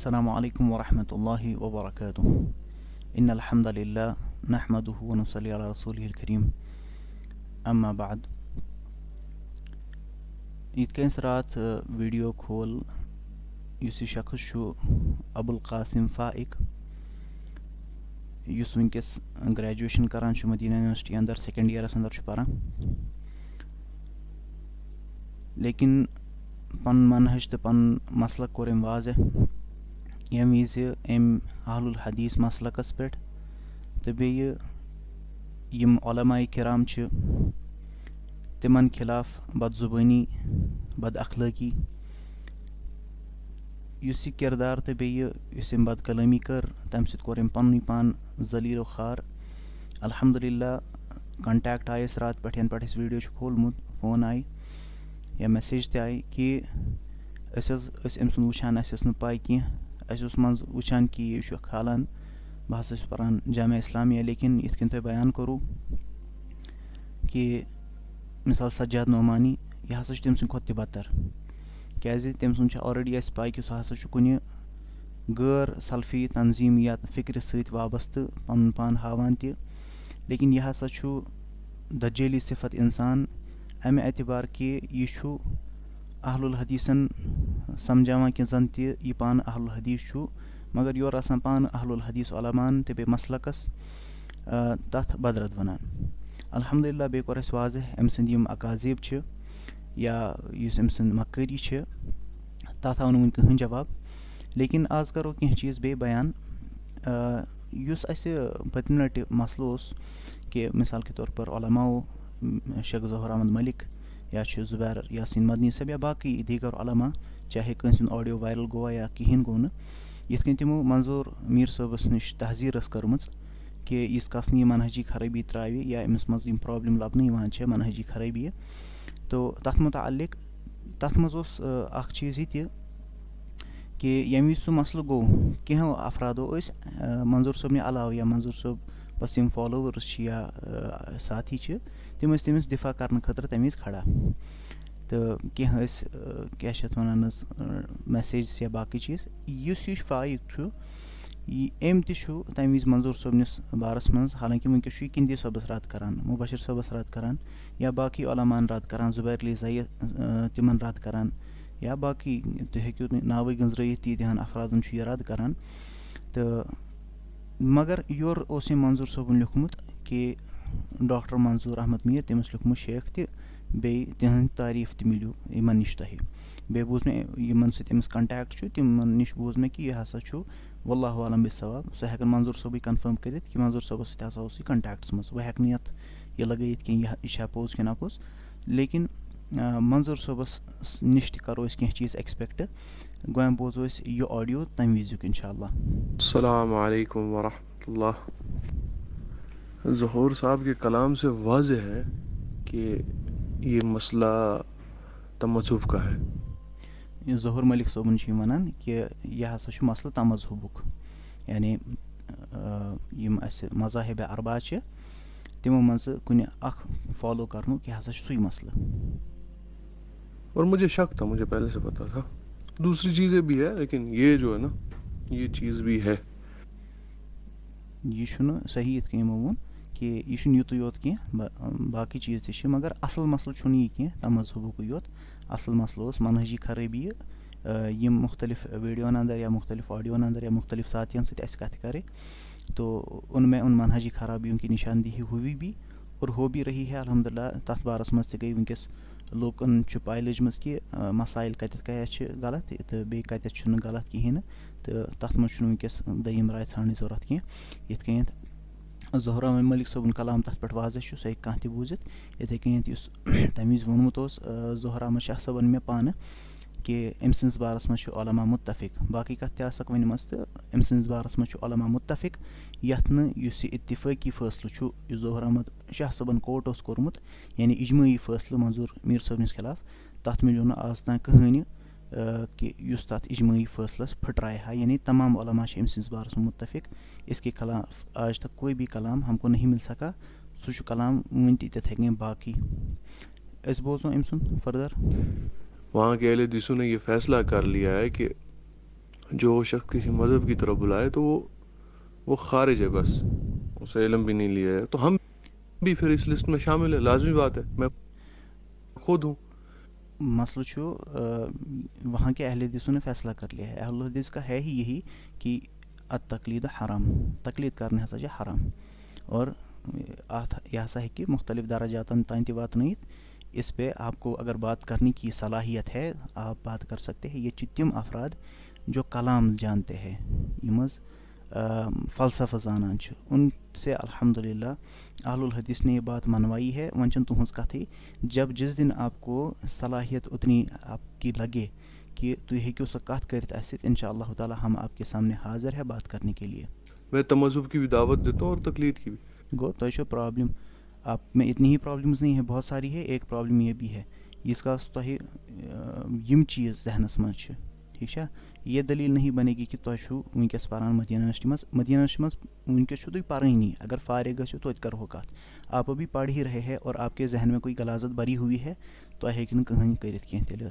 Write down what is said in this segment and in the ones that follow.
अस्सलामु अलैकुम वरहमतुल्लाहि वबरकातुहू। इन्नल हम्दुलिल्लाह नहमदुहु व नुसल्ली अला रसूलिहिल करीम। अम्मा बाद। यिथ कन्स रात वीडियो खोल युस यह शख्स छु अबुल कासिम फाइक युस वनकस ग्रेजुएशन करान छु मदीना यूनिवर्सिटी अंदर सेकंड ईयरस अंदर छु परान, लेकिन पन मनहज तो पन मसलक कोर अम वाज़ह यम विज अम अहलुल हदीस मसलकस पे तो बेय यम उलमाए किराम छ तिमन खिलाफ बदजुबानी बद अखलाकी युस यह किरदार तो बेय युस अम बद कलामी कर तम सत कोर अम पनुन पान जलील खार। अल्हम्दुलिल्लाह कंटैक्ट आयस रात पे यन पे वीडियो खोलमुत फोन आई या मैसेज ते आई कि अम सुन वुचान अस पाई कह मज वुचान कि यह खालान बह हसा परान जामिया इस्लामिया, लेकिन इत कन तुम बयान करूँ कि मिसाल सज्जाद नोमानी यह हसा तम सद खुद बदतर क्या तम सुन ऑलरेडी अस पाई कि सह हसा कुन गैर सल्फी तंजीम या फिक्र सत वाबस्त पन पान हावान त, लेकिन यह हसा दज्जली सिफत इंसान अमे एतबार कि यह अहलुल हदीसन समझावान कि जन यह पान अहलुल हदीस छु, मगर योर आसान पान अहलुल हदीस उलमान ते बे मसलकस तथ बदरत वनान। अल्हम्दुलिल्लाह बे कोर अस वाज़ह अम सद यम अकाजीब छ या युस अम सद मक्करी छ तथ आव वन कहीं जवाब, लेकिन आज करो कह चीज़ बे बयान युस अस पतम लट मसल उस कि मिसाल के तौर पर उलमाओ शेख ज़हूर अहमद मलिक या ज़ुबैर यासीन मदनी साहब या बाकी दीगर उलमा चाहे कंस ऑडियो वायरल गोवा या कहीं गो यिथ कन तमो मंजूर मीर साहबस नश तहजीर कर्म कि इस कस न मनहजी खराबी त्राव या अमिस मज प्रॉब्लम लबन मनहजी खराबी, तो तथ मुतालिक तथ मज अख चीज़ यह कि यम सह मसल गो कहो अफरादो मंजूर साहब अलाव या मंजूर साहब बस यम फॉलोवर्स या साथी तम तमिस दिफा कर खतर तम खड़ा, तो कह क्या वन मैसेज या बाकी चीज़ युस यह फाइक अम तम वज मंजूर साहबनिस बारस मज, हालांकि वनकस किंदी साहबस रद करान, मुबशिर साहबस रद करान या बाकी उलमान रद करान, ज़ुबैर अली ज़ई तिमन रद करान या बाकी तुम हेक्यो नाव गंजरत तीतहन अफरादन यह रद करान। तो मगर योर मंजूर साहबन लिखमुत कि डॉक्टर मंजूर अहमद मीर तमिस लिखमुत शेख त बे तिहंद तारीफ त मिलो इन नश तह बे बूज मे यमन समिस कंटैक्ट तिमन नश बूज मे कि यह हसा वल्लाहु आलम बिस्सवाब, सह हेकन मंजूर साहब कन्फर्म कर कि मंजूर साहबस सत हसा यह कंटैक्ट्स मज वह हेक यथ यह लगत कि यह पोज कि अपोज, लेकिन मंजूर साहबस नश करो कह चीज़ एक्सपेक्ट गो बोजो यह ऑडियो तम विजुक इंशाअल्लाह। अस्सलामु अलैकुम वरहमतुल्लाह। ज़हूर साहब के कलाम से वाज़ेह है कि ये मसला तमज़्हुब का है। ज़हूर मलिक साहबन वन कि यह हसा मसल तमज़्हुबुक, यानी यम अस मज़ाहिब अरबा तिमो मज कुन अख फॉलो करनु यह हसा सुई मसल। और मुझे शक था, मुझे पहले से पता था, दूसरी चीज़ें भी है लेकिन ये जो है ना ये चीज़ भी है। यह सही इत कन वोन कि यह युत योत कह बाकी चीज़ त मगर असल मसल यह कह तमज़्हुबुक योत, असल मसल मनहजी खराबी यम मुख्तलिफ वीडियोन अंदर या मुख्तलिफ ऑडियोन अंदर या मुख्तलिफ साथियों से कथ करे तो उनमें उन मनहजी खराबियों की निशानदेही हुई भी और हो भी रही है। अल्हम्दुलिल्लाह तथ बारस मज गई वनकस लोकन पाई लजम कि मसाइल कत गलत तो बे कत गलत कहें, तो तथ मज वनकस दयीम राय ान जरूरत कह यिथ कन ज़हूर अहमद मलिक साहबन कलाम तथ पे वाज़ह सह कह त बूजित इथे कन तम वज वोनमुत ज़हूर अहमद शाह साहबन मे पान कि अम सस बारस मज उलमा मुत्तफिक, बाकी कत तक वनमस तो अम सस बारस मज उलमा मुत्तफिक यथ इत्तिफाकी फैसलो ज़हूर अहमद शाह साहबन कोर्ट कोर्मुत यानी इजमाई फैसलो मंजूर मीर साहबनिस खिलाफ तथ मिलो न आज तक कहीं कि युस तथ इजमाई फैसलस फटराए हा, यानी तमाम उलमा अम सस बारस में मुत्तफिक, इसके खिलाफ आज तक कोई भी कलाम हमको नहीं मिल सका, सह कलाम वन तथ बाकी अस बोजो अम सुन फर्दर। वहाँ के अहले हदीसों ने यह फैसला कर लिया है कि जो शख्स किसी मज़हब की तरफ बुलाए तो वो खारिज है, बस उसे इल्म भी नहीं लिया है। तो हम भी फिर इस लिस्ट में शामिल है, लाजमी बात है, मैं खुद हूँ। मसला छो वहाँ के अहले हदीसों ने फैसला कर लिया है, अहले हदीस का है ही यही कि तकलीद हराम, तकलीद करने हसा हराम। और यह हसा है कि मुख्तलिफ दराजातन तान ते वातनयित इस पे आपको अगर बात करने की सलाहियत है आप बात कर सकते हैं। ये तिम अफराद जो कलाम जानते हैं, यम फ़लसफ़ा जानान छ, उनसे अल्हम्दुलिल्लाह अहलुल हदीस ने ये बात मनवाई है। वन छन तुहंज कथी, जब जिस दिन आपको सलाहियत उतनी आपकी लगे कि तुम हेक्यो सह कथ करित अस सत, इंशाअल्लाह ताला हम आपके सामने हाजिर है बात करने के लिए। मैं तमज़्ज़ुब की भी दावत देता हूँ और तकलीद की भी। गो तो छो प्रॉब्लम आप में इतनी ही प्रॉब्लम्स नहीं है, बहुत सारी है। एक प्रॉब्लम ये भी है इसका तुह यम चीज़ जहनस मज छ, ठीक है। ये दलील नहीं बनेगी कि तुम वनकस पारान मदीना यूनिवर्सिटी मज, मदीना यूनिवर्सिटी मज वनकस तुम पारनी, अगर फारिग गो तो करो कत, आप अभी पढ़ ही रहे हैं और आपके जहन में कोई गलाजत भरी हुई है तो हेकिन कहीं करित कह तेल।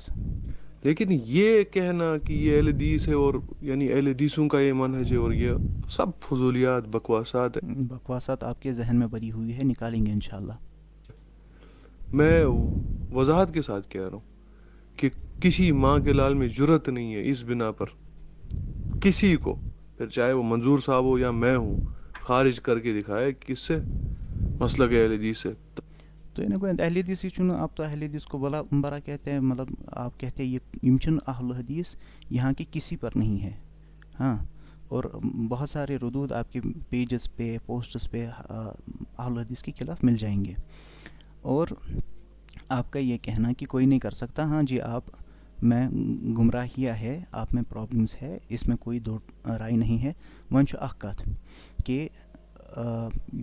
लेकिन ये कहना कि ये अहले हदीस है और यानी अहले हदीसों का ये मनहज है और ये सब फजूलियात बकवासात है। बकवासात आपके जहन में भरी हुई है, निकालेंगे इंशाल्लाह। मैं वजाहत के साथ कह रहा हूँ कि किसी माँ के लाल में जुर्रत नहीं है इस बिना पर किसी को, फिर चाहे वो मंजूर साहब हो या मैं हूँ, खारिज करके दिखाए किससे मसलक अहले हदीस से। तो इन्हें कोई अहले हदीस ही चुनो, आप तो अहले हदीस को बड़ा बड़ा कहते हैं, मतलब आप कहते हैं ये यमचन अहल हदीस यहाँ के किसी पर नहीं है। हाँ, और बहुत सारे रुदूद आपके पेजेस पे पोस्टर्स पे अहल हदीस के खिलाफ मिल जाएंगे। और आपका ये कहना कि कोई नहीं कर सकता, हाँ जी आप मैं गुमराहिया है, आप में प्रॉब्लम्स है, इसमें कोई दो राय नहीं है। वन अख कथ कि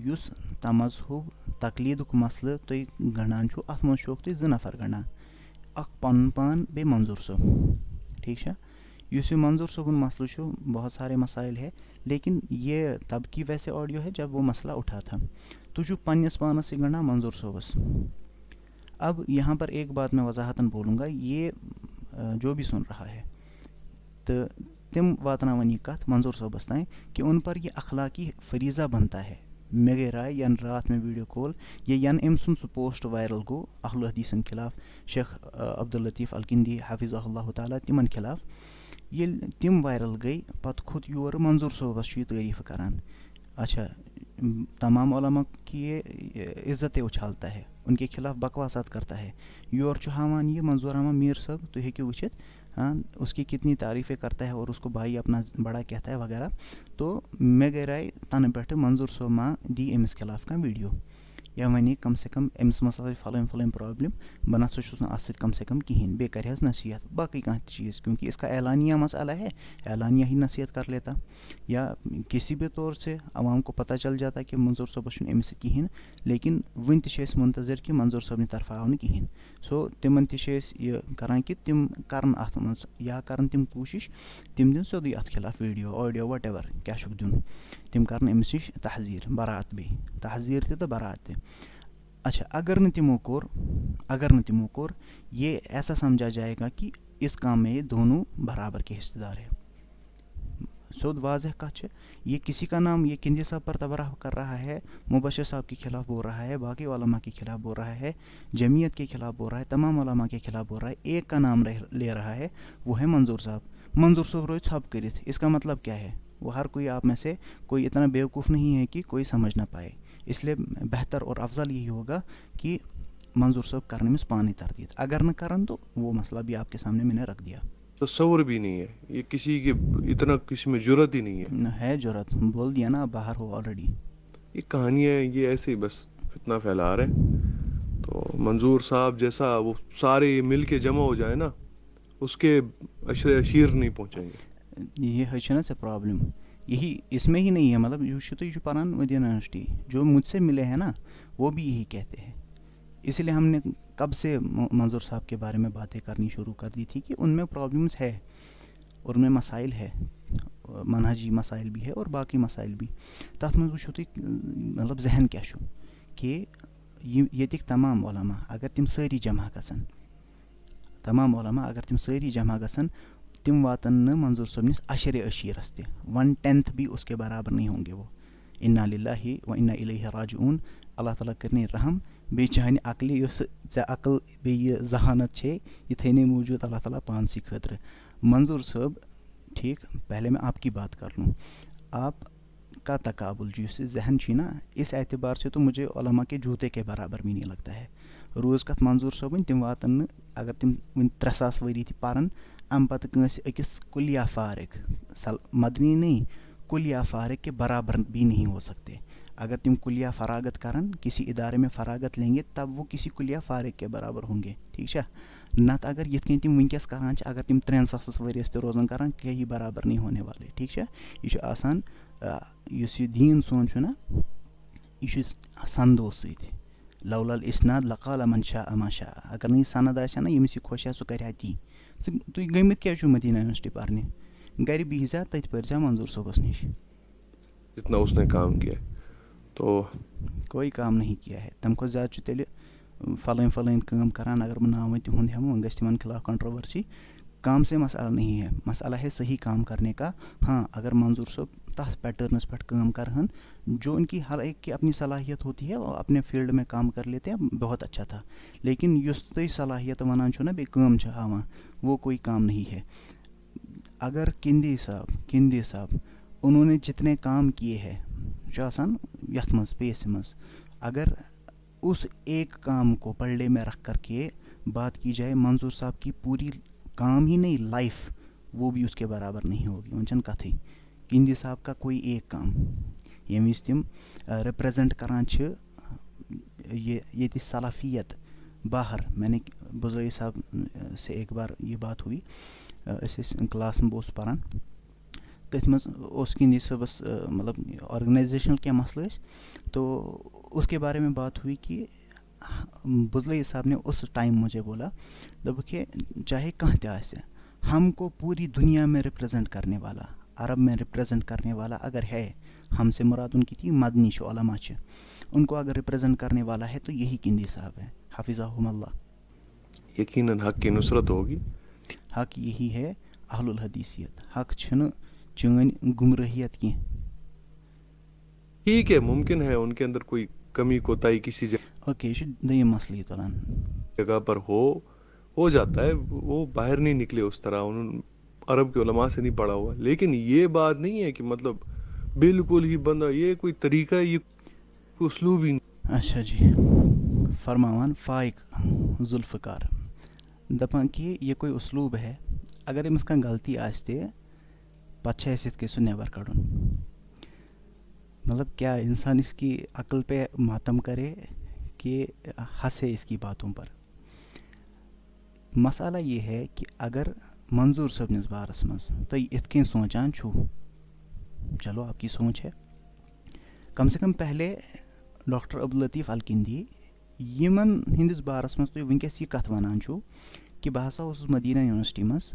युस तमज़हुब तकलीदुक मसल तुम गणान छो, अथ मज तुम ज नफर गणान, अख पन पान बे मंजूर सोब, ठीक है। युस मंजूर सोबन मसल छो, बहुत सारे मसाइल है, लेकिन ये तब की वैसे ऑडियो है जब वो मसला उठा था। तुझु पन्नस पानस से गणा मंजूर सोबस। अब यहाँ पर एक बात मैं वजाहतन बोलूँगा, ये जो भी सुन रहा है तो तिम वातनावन ये कथ मंजूर सोबस ताएं कि उन पर यह अखलाकी फरीज़ा बनता है। मे गई राय यन रात में वीडियो कॉल ये यन अम सुन पोस्ट वायरल गो अहल हदीसन खिलाफ, शेख अब्दुल लतीफ़ अलकिंदी हाफिज़हुल्लाह ताला तिमन खिलाफ, ये तिम वायरल गई पत खुद योर मंजूर सोबस ये तारीफ़ करान। अच्छा, तमाम उलमा की ये इज़्ज़त उछालता है, उनके खिलाफ बकवासात करता है, योर हावान ये मंजूर अहमद मीर साहब तो हेक्यो वुचित, हाँ उसकी कितनी तारीफ़ें करता है और उसको भाई अपना बड़ा कहता है वगैरह। तो मे गई राय तन पे मंजूर साहब मा दी अमिस खिलाफ का वीडियो, या वन कम से कम अमिस मसल फलाम फलाम प्रॉब्लम, बह ना अत कम से कम कहें, बे कर नसीहत बाकी कह चीज़, क्योंकि इसका एलानिया मसला है, एलानिया ही नसीहत कर लेता, या किसी भी तौर से आवाम को पता चल जाता कि मंजूर साहब अमिस कहें, लेकिन वन मुंतजर कि मंजूर साहब तरफ आव न कहें। सो तिमन यह करान कि तिम करन अत मज या करन तिम कोशिश तिम दिन सोदी अत खिलाफ वीडियो ऑडियो वट एवर क्या दिन, तिम करन अमिस नश तहजीर बरात बे तहजीर तो बरात ते। अच्छा, अगर न तिमो कोर ये ऐसा समझा जाएगा कि इस काम में ये दोनों बराबर के हिस्सेदार है। सोद वाजह कच, ये किसी का नाम ये किंदी साहब पर तबराह कर रहा है, मुबशर साहब के खिलाफ बोल रहा है, बाकी उलमा के खिलाफ बोल रहा है, जमीयत के खिलाफ बोल रहा है, तमाम उलमा के खिलाफ बोल रहा है, एक का नाम ले रहा है, वो है मंजूर साहब। मंजूर साहब रोज छप करित, इसका मतलब क्या है? वो हर कोई आप में से कोई इतना बेवकूफ़ नहीं है कि कोई समझ ना पाए, इसलिए बेहतर और अफजल यही होगा कि मंजूर साहब करने में पानी तरदीद, अगर न करन तो वो मसला भी आपके सामने मैंने रख दिया। तस्वुर भी नहीं है ये किसी के, इतना किसी में जुर्रत ही नहीं है जरूरत, बोल दिया ना, बाहर हो ऑलरेडी। ये कहानी है, ये ऐसे ही बस फितना फैला रहे हैं। तो मंजूर साहब जैसा वो सारे मिल के जमा हो जाए ना, उसके अशरे अशीर नहीं पहुंचेंगे। ये है ना से प्रॉब्लम, यही इसमें ही नहीं है, मतलब यू परान मदीना यूनिवर्सिटी जो मुझसे मिले हैं ना वो भी यही कहते हैं। इसलिए हमने कब से मंजूर साहब के बारे में बातें करनी शुरू कर दी थी कि उनमें प्रॉब्लम्स है और उनमें मसाइल है, मनहजी मसाइल भी है और बाकी मसाइल भी। तथ में वो मतलब जहन क्या कि ये तमाम उलमा अगर तिम सारी जमा गसन, तमाम उलमा अगर तिम सारी जमा गसन, तिम वातन न मंजूर सबनिस अशर अशीरस ते 1/10 भी उसके बराबर नहीं होंगे वो। इन्ना लिल्लाहि व इन्ना इलैहि राजिऊन। अल्लाह ताला करने रहम बे चाहने अकल युस चे अकल बे ये जहानत छे ये थने मौजूद अल्लाह ताला पानसी खतर। मंजूर साहब ठीक, पहले मैं आपकी बात कर लूँ। आप का तकाबुल जिस जहन छी ना, इस एतबार से तो मुझे उलमा के जूते के बराबर भी नहीं लगता है। रोज़ कत मंजूर साहब तिम वातन अगर तिम वन 3 सास वरी थी पारन अम पत अकिस कुलिया फारिक मदनी नहीं कुलिया फारिक के बराबर भी नहीं हो सकते। अगर तुम कुलिया फरागत करन किसी इदारे में फरागत लेंगे तब वो किसी कुलिया फारिक के बराबर होंगे, ठीक है। नत अगर ये तुम वनकस करान अगर तुम 3 सास वरियस तो रोजान करान कहीं बराबर नहीं होने वाले, ठीक है। यह आसान युस ये दीन सोन ना यह संदो सत लौलल इसनाद लकाल मन शाअ मा शाअ। अगर नहीं सनद आसे ना यमिस खुश सह कर ती। तुम गमित क्या मदीना यूनिवर्सिटी पारने घर बिजा तथ पर मंजूर सोबस निश। जितना उसने काम किया तो कोई काम नहीं किया है। तम को ज़्यादा तेल फलाइन फलाइन काम करान अगर मैं नाव तुंद हम वन गन खिलाफ कंट्रोवर्सी। काम से मसला नहीं है, मसला है सही काम करने का। हाँ, अगर मंजूर साहब तथ पैटर्नस पे काम करहन जो उनकी हर एक की अपनी सलाहियत होती है और अपने फील्ड में काम कर लेते हैं, बहुत अच्छा था। लेकिन युस तुम सलाहियत वनान ना बे काम हावान वो कोई काम नहीं है। अगर किंदी साहब उन्होंने जितने काम किए हैं यथ मज पेस मज, अगर उस एक काम को पलड़े में रख कर के बात की जाए मंजूर साहब की पूरी काम ही नहीं लाइफ वो भी उसके बराबर नहीं होगी। वंचन कथी किंदी साहब का कोई एक काम ये तम रिप्रेजेंट करान ये सलाफियत बाहर। मैंने बुज़ोई साहब से एक बार ये बात हुई, क्लास में बोस पारान तथ मज किंदी सबस मतलब ऑर्गेनाइजेशनल क्या मसले तो उसके बारे में बात हुई कि बुज़लई साहब ने उस टाइम मुझे बोला दब कि चाहे कहाँ ते हमको पूरी दुनिया में रिप्रेजेंट करने वाला, अरब में रिप्रेजेंट करने वाला अगर है, हमसे मुराद उनकी थी मदनी उलमा उनको अगर रिप्रेजेंट करने वाला है तो यही किंदी साहब है हाफिज़हुमुल्लाह। यकीनन हक की नुसरत होगी। हक यही है अहलुल हदीसियत। हक छन चन गुमराहियत की। ठीक है, मुमकिन है उनके अंदर कोई कमी कोताही किसी ओके दयम मसले तुलान जगह पर हो जाता है, वो बाहर नहीं निकले उस तरह, उन्होंने अरब के उलमा से नहीं पढ़ा हुआ। लेकिन ये बात नहीं है कि मतलब बिल्कुल ही बंदा, ये कोई तरीका, ये उसलूब ही। अच्छा जी, फरमावान फाइक जुल्फ़कार दपान कि ये कोई उसलूब है, अगर अमिस कह गलती आस्ते पत के सह नेबर कड़न। मतलब क्या इंसान इसकी अक्ल पे मातम करे कि हंसे इसकी बातों पर। मसाला ये है कि अगर मंजूर सबनिस बारस मज तो इत कन सोचान छू, चलो आपकी सोच है, कम से कम पहले डॉक्टर अब्दुल लतीफ़ अल किंदी यमन हिंदिस बारस मज तुम वनकस यह कथ वनान छू कि बह हसा ओसुस मदीना यूनिवर्सिटी मज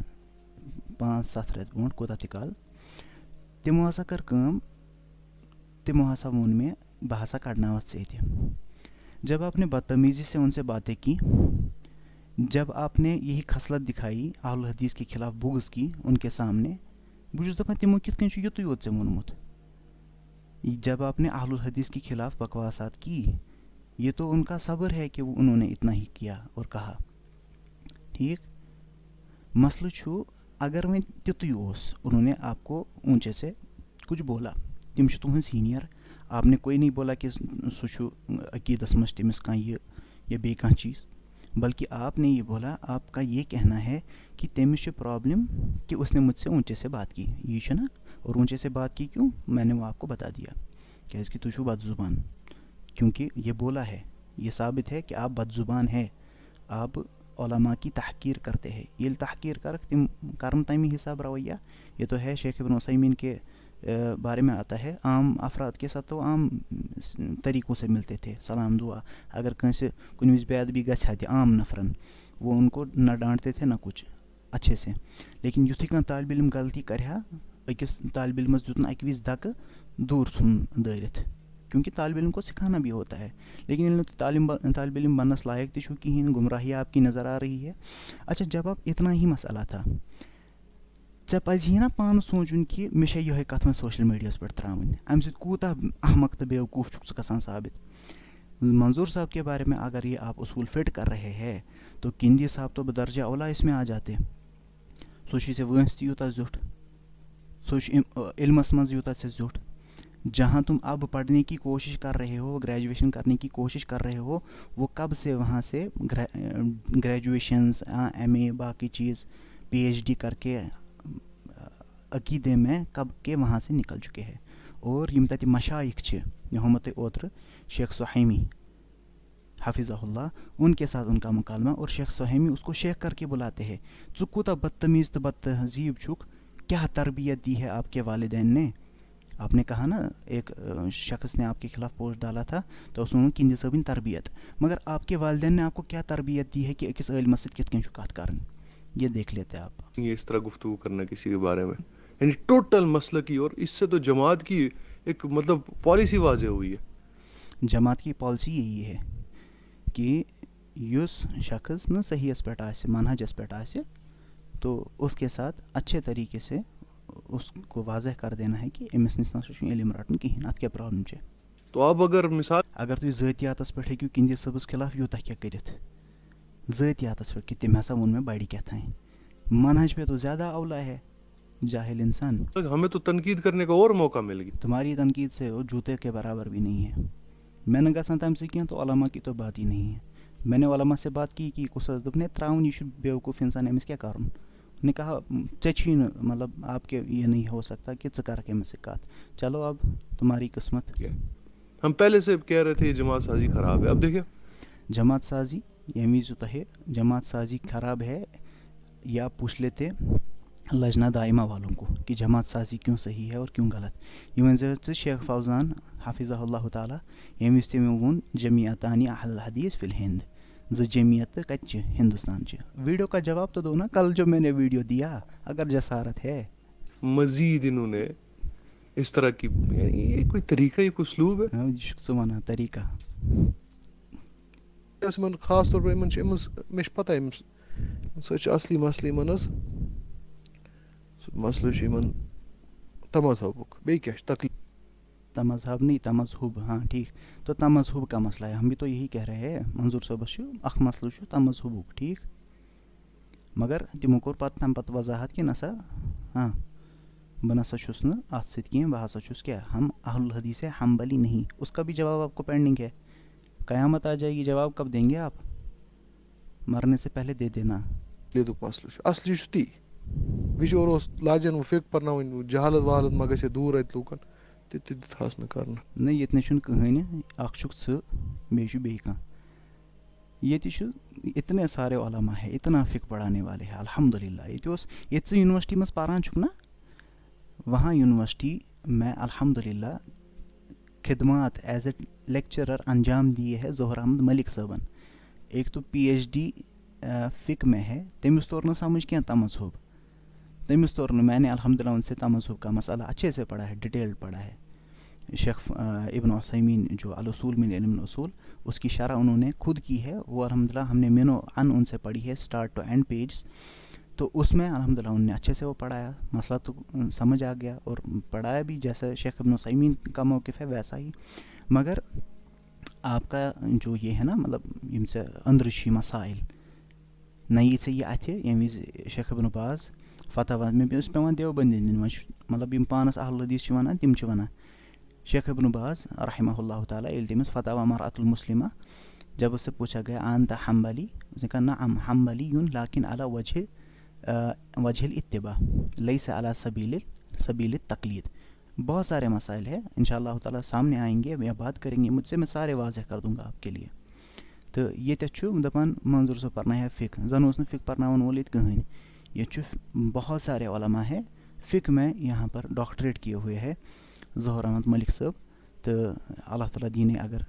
5-7 रेत ब्रोट कोता काल। तिमो हसा कर काम, तिमो हसा वोन में बह हसा कड़नावत से थे। जब आपने बदतमीज़ी से उनसे बातें की, जब आपने यही खसलत दिखाई अहलुल हदीस के खिलाफ बुग़्ज़ की उनके सामने, बुझुस दपान तिमो कित कन युतु योत से वोनमुत। जब आपने अहलुल हदीस के खिलाफ बकवासात की, ये तो उनका सब्र है कि वो उन्होंने इतना ही किया और कहा। ठीक, मसला छू अगर वह तितु ओस, उन्होंने आपको ऊंचे से कुछ बोला, तिम तुहन सीनियर, आपने कोई नहीं बोला कि सह अकीदस मज तमिस कह ये बे कह चीज़, बल्कि आपने ये बोला, आपका ये कहना है कि तमिस प्रॉब्लम कि उसने मुझसे ऊंचे से बात की, ये ना, और ऊंचे से बात की क्यों, मैंने वो आपको बता दिया क्या कि तुझु बदजुबान, क्योंकि ये बोला है, ये साबित है कि आप बदजुबान है, आप उलमा की तहकीर करते हैं। ये तहकीर कर तिम करम तमी हिसाब रवैया, ये तो है शेख इब्न उसैमीन के बारे में आता है। आम अफराद के साथ तो आम तरीक़ों से मिलते थे, सलाम दुआ, अगर कहीं कुछ विज बैद भी गछा थे आम नफरन, वो उनको न डांटते थे न कुछ अच्छे से। लेकिन युथी कह तालिब इल्म गलती कर अकिस तालिब इल्मस दुत अक विज दक दूर सुन दरित, क्योंकि तालिब इल्म को सिखाना भी होता है। लेकिन तालिब इल्म बनस लायक तू कहीं गुमराही आपकी नज़र आ रही है। अच्छा, जब आप इतना ही मसला था, चे पजी ना पान सोचुन कि मे यह कथ वो सोशल मीडिया पे त्रावन अम कूता अहमक तो बेवकूफ़ चुक गसान साबित। मंजूर साहब के बारे में अगर ये आप उसूल फिट कर रहे हैं तो किंदी साहब तो बदर्जा औला इसमें आ जाते। सो से वंस यूत जुट सो इल्मस मज यूत से जुट जहाँ तुम अब पढ़ने की कोशिश कर रहे हो, ग्रेजुएशन करने की कोशिश कर रहे हो, वो कब से वहाँ से ग्रेजुएशंस MA बाकी चीज़ PhD करके अकीदे में कब के वहाँ से निकल चुके हैं। और यम तत मशाइख हमत ओत्र शेख सुहैमी हाफिज़हुल्लाह, उनके साथ उनका मुकालमा और शेख सुहैमी उसको शेख करके बुलाते हैं। तो कोता बदतमीज़ तो बदतहजीब चुक, क्या तरबियत दी है आपके वालिदैन ने। आपने कहा ना एक शख्स ने आपके खिलाफ पोस्ट डाला था तो उसने किंदी सबिन तरबियत, मगर आपके वालिदैन ने आपको क्या तरबियत दी है कि एक इल्म मस्जिद कित कन कत कर, ये देख लेते हैं आप। ये इस तरह गुफ्तगू करना किसी के बारे में, यानी टोटल मसला की, और इससे तो जमात की एक मतलब पॉलिसी वाज़ेह हुई है। जमात की पॉलिसी यही है कि युस शख्स न सही पे मनहजस पे तो उसके साथ अच्छे तरीके से उसको वाजह कर देना है कि अमिस नस इल्म रटन कहें, अत क्या प्रॉब्लम है। तो अब अगर मिसाल अगर तुम ज़ातियातस पे हेकू किंदी सबस खिलाफ यूत क्या कर ज़ातियातस पे कि तम हसा वोन में बड़ी क्या था, मनहज पे तो ज़्यादा अवला है जाहिल इंसान। हमें तो तनकीद करने का और मौका मिल गया। तुम्हारी तनकीद से वो जूते के बराबर भी नहीं है। मैंने गसान तम से किया तो उलमा की तो बात ही नहीं है। मैंने उलमा से बात की कि कुछ दोपने त्राउन यह बेवकूफ़ इंसान अमिस क्या कर, ने कहा चे मतलब आपके ये नहीं हो सकता कि च कर से कत, चलो अब तुम्हारी किस्मत। हम पहले से कह रहे थे ये जमात साजी खराब है, अब देखिए जमात साजी यमी जो है जमात साजी खराब है, या पूछ लेते लजना दाइमा वालों को कि जमात साजी क्यों सही है और क्यों गलत। ये वन शेख फौजान हाफिज़हुल्लाह ताला यमिस तम वोन जमियतानी अहल हदीस फिल हिंद, ज जमियत कच्चे हिंदुस्तान चे। वीडियो का जवाब तो दो ना, कल जो मैंने वीडियो दिया, अगर जसारत है। मजीद इन्होंने इस तरह की, ये कोई तरीका, ये कोई उसलूब है सुमाना तरीका खास तौर पर मे पता असली मसल मसल तमज़हबुक बे क्या तकलीफ। तमज़हब नहीं तमज़हुब, हाँ ठीक। तो तमज़हुब का मसला है, हम भी तो यही कह रहे हैं। मंजूर साहब अख मसल तमज़हुबुक, ठीक। मगर तमो कोर तम पत वजाहत कि नसा हाँ बह नसा अत सत कह, बह हसा क्या हम अहलुल हदीस हम्बली नहीं। उसका भी जवाब आपको पेंडिंग है, क़यामत आ जाएगी, जवाब कब देंगे आप, मरने से पहले दे देना। असली ती विचोर लाजन वो फिक पर जहालत वालत मा गसे दूर अत लूकन तस न कर नहीं ये कहनी अख बे ये इतने सारे उलमा है, इतना फिक पढ़ाने वाले हैं अल्हम्दुलिल्लाह। ये यूनिवर्सिटी में पारान ना, वहाँ यूनिवर्सिटी में अल्हम्दुलिल्लाह खिदमात एज ए लेक्चरर अंजाम दिए है ज़ोहर अहमद मलिक साहबन। एक तो PhD फ़िक में है, तमिस तोर न समझ क्या तमज़हुब, तमिस तोर न मैंने अल्हम्दुलिल्लाह उनसे तमज़हुब का मसला अच्छे से पढ़ा है, डिटेल्ड पढ़ा है। शेख इब्न उसैमीन जो अल-उसूल मिन इल्म उसूल, उसकी शरह उन्होंने खुद की है, वो अल्हम्दुलिल्लाह हमने मिनो अन उनसे पढ़ी है स्टार्ट टू एंड पेज। तो उसमें अल्हम्दुलिल्लाह उन्होंने अच्छे से वो पढ़ाया, मसला तो समझ आ गया और पढ़ाया भी जैसे शेख इब्न उसैमीन का मौक़िफ़ है वैसा ही। मगर आपका जो ये है ना, मतलब इनसे अंदरशी मसाइल नई से ये अथ ये शेख इब्न बाज़ फतवा में पे देवबंदी मतलब यम पानस अहल हदीस वन तम वन शेख इब्न बाज़ रहमहुल्लाह ताला तमिस फतवा मरअतुल मुस्लिमा, जब उससे पूछा गया आंता हम्बली, उसने कहा नाअम हम्बलीयुन लाकिन अला वजहिल इत्तिबा लैसा अला सबील तक़लीद। बहुत सारे मसाइल है, इंशाअल्लाह ताला सामने आएंगे या बात करेंगे मुझसे, मैं सारे वाज़ेह कर दूंगा आपके लिए। तो ये दपान मंजूर से पढ़ना है फ़िक, जन उस फ़िक पढ़ावन वोल कहें, ये बहुत सारे उलमा है फ़िक में यहाँ पर डॉक्टरेट किए हुए है ज़ोहर अहमद मलिक साहब। तो अल्लाह ताला दीने अगर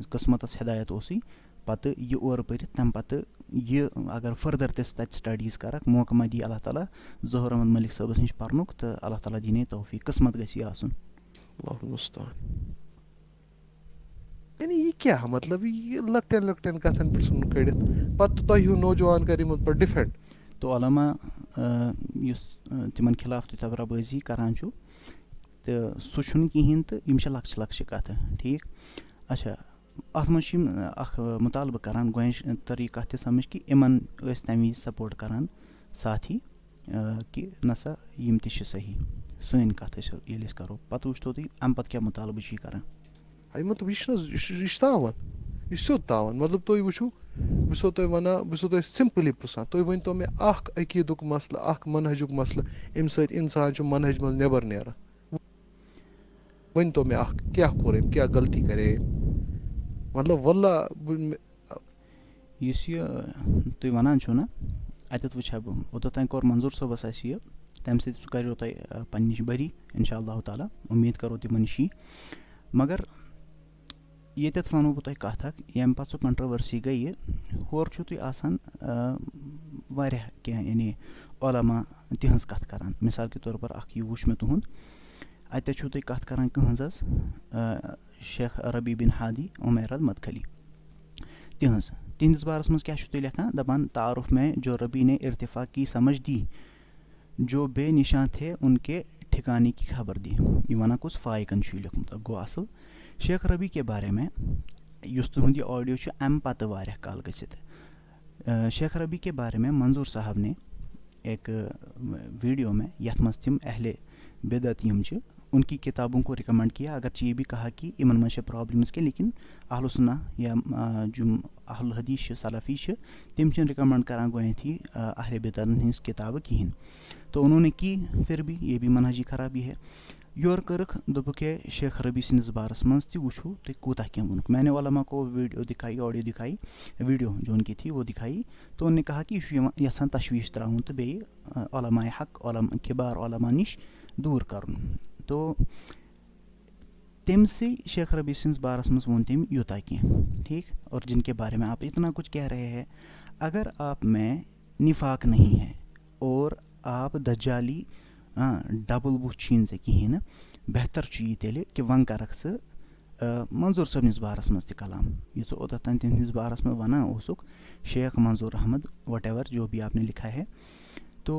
किस्मतस हिदायत ओसी पत यह और पढ़ तम पत यह अगर फर्दर तत स्टडीज़ कर मौका मा दी अल्लाह ताला ज़ोहर अहमद मलिक साहबस नश पर्नुक, तो अल्लाह ताला दीने तौफीक, किस्मत गसी आसुन। यानी ये क्या मतलब ये लकटन कथन पे सुन कड़ित पत तो यू नौजवान कर पर डिफेंड। तो उलमा युस तिमन खिलाफ तुम तबराबाजी करान छो तो सह छुन कहीं तो यम लक्ष्य लक्ष्य कथ ठीक। अच्छा अत मज मुतालबह करान गोच तरी कथ समझ कि इमन तम वज सपोर्ट करान साथी कि नसा यम तह सही सन कथ ये करो पत वो तुम अम पत क्या मुतालबह करान मतलब यह तावन यह सिद्ध तावन मतलब तुम वो बो तुम वन बो तुम सिंपली पुछान तुम वन तो मे अकीदुक मसल मनहजुक मसल अम इंसान मनहज मज नबर नेरान वन तो मे क्या कोर क्या गलती करे मतलब वल्ला तुम वन ना अत वुचा बह ओतोत कोर मंजूर सोबस यह तम सह करो तुम पन्निश बरी इंशाअल्लाह ताला उम्मीद करो तिमन नश मगर येत वनो बह तुम कथ यम पे सह कंट्रोवर्सी गई होर तुम आसान वारियाह कह यानी उलमा तिहंज कथ करान मिसाल के तौर पर यह वुच मे तुहद अत तुम कथ करान कहज शेख रबी बिन हादी उमैर मदखली तिहंज तिहंदिस बारस मज क्या तुम लिखान दपान तारुफ में जो रबी ने इर्तिफा की समझ दी जो बेनिशान थे उनके ठिकाने की खबर दी यह वना कुछ फ़ाइकन लिखमुत गो असल शेख रबी के बारे में युस तुहद यह ऑडियो अम पत वारियाह काल गछित शेख रबी के बारे में मंजूर साहब ने एक वीडियो में यथ मज तिम अहले बिदअत यम उनकी किताबों को रिकमेंड किया अगरचे ये भी कहा कि इमन मज प्रॉब्लम्स के लेकिन अहल सुन्ना या जो अहल हदीस सलफ़ी तम रिकमेंड करान गोथी अहले बिदअत हज किताब कहें तो उन्होंने की फिर भी ये भी मनहजी खराबी है योर कर्क दोपुक शेख रबी सन्दस बारस मज वो तुम कूता क्या वोनुक मैंने उलमा को वीडियो दिखाई ऑडियो दिखाई वीडियो जो उनकी थी वो दिखाई तो उन्होंने कहा कि यह तशवीश त्राउन तो बे उलमा हक किबार उलमा निश दूर कर तो तम से शेख रबी सन्दस बारस मज वोन तम यूता कह ठीक। और जिनके बारे में आप इतना कुछ कह रहे हैं अगर आप में निफाक नहीं है और आप दज्जाली डबल बुथ छीन से कहें ना बेहतर यह तेल कि वन करक मंजूर सबनिस बारस मज कलाम यह ओत तहस बारस मज वन शेख मंजूर अहमद वट एवर जो भी आपने लिखा है तो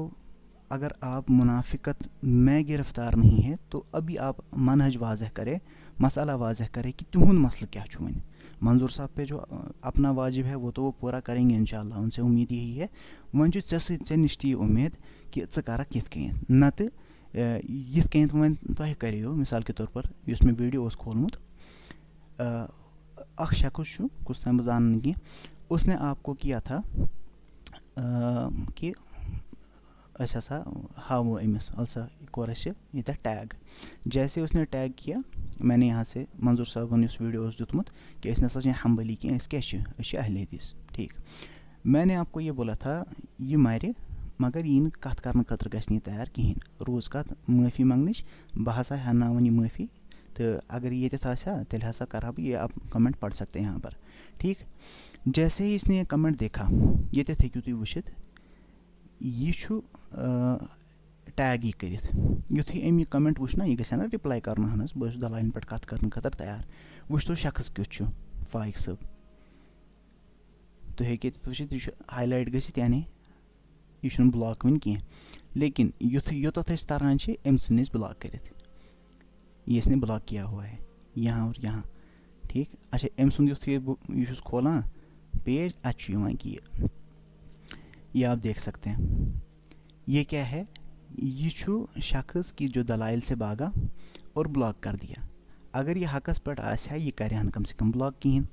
अगर आप मुनाफिकत में गिरफ्तार नहीं है तो अभी आप मनहज वाजह करें मसला वाजह करें कि तुहद मसल क्या वन मंजूर साहब पे जो अपना वाजिब है वो तो वो पूरा करेंगे इंशाअल्लाह उनसे उम्मीद यही है वन चे नश उम्मीद कि करक ये नत ये वन तुम करो मिसाल के तौर पर उस मे वीडियो खोलमुत शख्स कुछ तम जान कह उसने आपको किया था कि ऐसा हावो अमिस अलसा कोर ये टैग जैसे उसने टैग किया मैंने यहाँ से मंजूर साहबन उस वीडियो दुतमुत कि नसा हम्बली क्या अहले हदीस ठीक। मैंने आपको ये बोला था ये मारे मगर यह कत कर खतर गि तैयार कहें रोज़ कत माफ़ी मंगनच बह हसा हनावन यह माफ़ी तो अगर ये तेल हसा करा ये आप कमेंट पढ़ सकते हैं यहाँ पर ठीक। जैसे ही इसने ये कमेंट देखा ये हेकू तुम वुचित यह टैग यह कर युथी अम यह कमेंट वुच ना यह गया ना रिप्लाई कर बस दलाइन पे कत कर खतर तैयार वुच तो शख्स क्युथ फाइक सब तो हेकि वुचित यह हाईलाइट गसित यानी यह ब्लॉक वन कह लेकिन योत तरान अम सन ब्लॉक कर ये इसने ब्लॉक किया हुआ है यहाँ और यहाँ ठीक। अच्छा अम सुन यह खोलान पेज अच्छा कि ये आप देख सकते हैं ये क्या है ये शख्स की जो दलाइल से भागा और ब्लॉक कर दिया अगर ये हकस पर आया ये करें कम से कम ब्लॉक कहें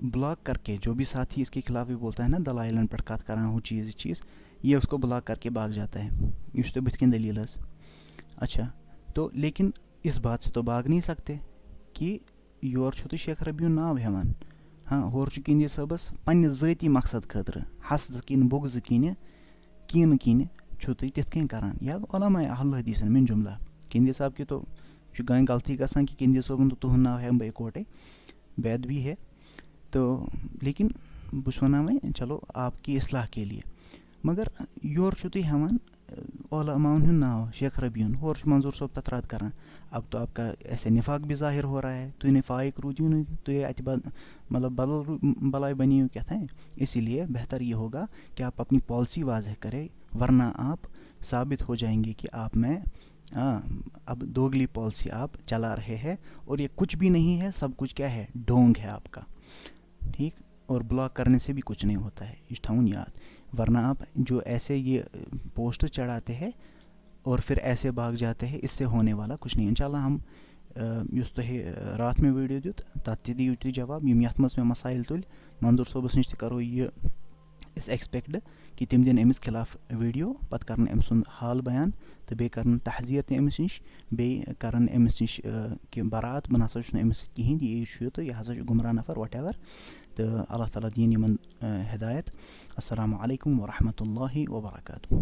ब्लॉक करके जो भी साथी इसके खिलाफ भी बोलता है ना दलाइलन पर कत करा हो चीज़ ये उसको ब्लॉक करके भाग जाता है इस तो बुथ दलील। अच्छा तो लेकिन इस बात से तो भाग नहीं सकते कि योर तो शेख रबी नाव हेवान हाँ होर किंदी सबस पन्ने ज़ाती मकसद खतर हसद किन बुगज किन कीन किन तिथ कन करान या उलमा अहल हदीसन मिन जुमला किंदी साहब की तो गलती गसान कि किंदी सोबन तो तुहद नाव हेम बह इकोटे बैद भी है तो लेकिन बस वन मैं चलो आपकी इसलाह के लिए मगर योर तुम हेवान ओलामाउन हुन नाव शेख रबी और मंजूर साहब तथ रद्द करान। अब तो आपका ऐसे निफाक भी ज़ाहिर हो रहा है, तो निफाक रूदियो न तो ये मतलब बदल बलाई बनी क्या था। इसीलिए बेहतर ये होगा कि आप अपनी पॉलिसी वाजह करें, वरना आप साबित हो जाएंगे कि आप में अब दोगली पॉलिसी आप चला रहे हैं और ये कुछ भी नहीं है, सब कुछ क्या है, ढोंग है आपका। ठीक, और ब्लॉक करने से भी कुछ नहीं होता है, इस ठाउन याद। वरना आप जो ऐसे ये पोस्ट चढ़ाते हैं और फिर ऐसे भाग जाते हैं, इससे होने वाला कुछ नहीं। इंशाल्लाह हम रात में वीडियो दुत तथ दियो तुम जवाब यम यथ मस में मसाइल तुल मंजूर सोबस नश करो ये इस एक्सपेक्ट कि तम दिन अमिस खिलाफ वीडियो पत कर अम सुंद हाल बयान तो बे कर तहजीर अमिस नश बे कर अमिस नश कि बरात बह नसा अमिस कहें ये तो यह हसा गुमराह नफर वट एवर। तो अल्लाह ताला दीन यमन हिदायत। अस्सलामु अलैकुम वरहमतुल्लाहि वबरकातुहू।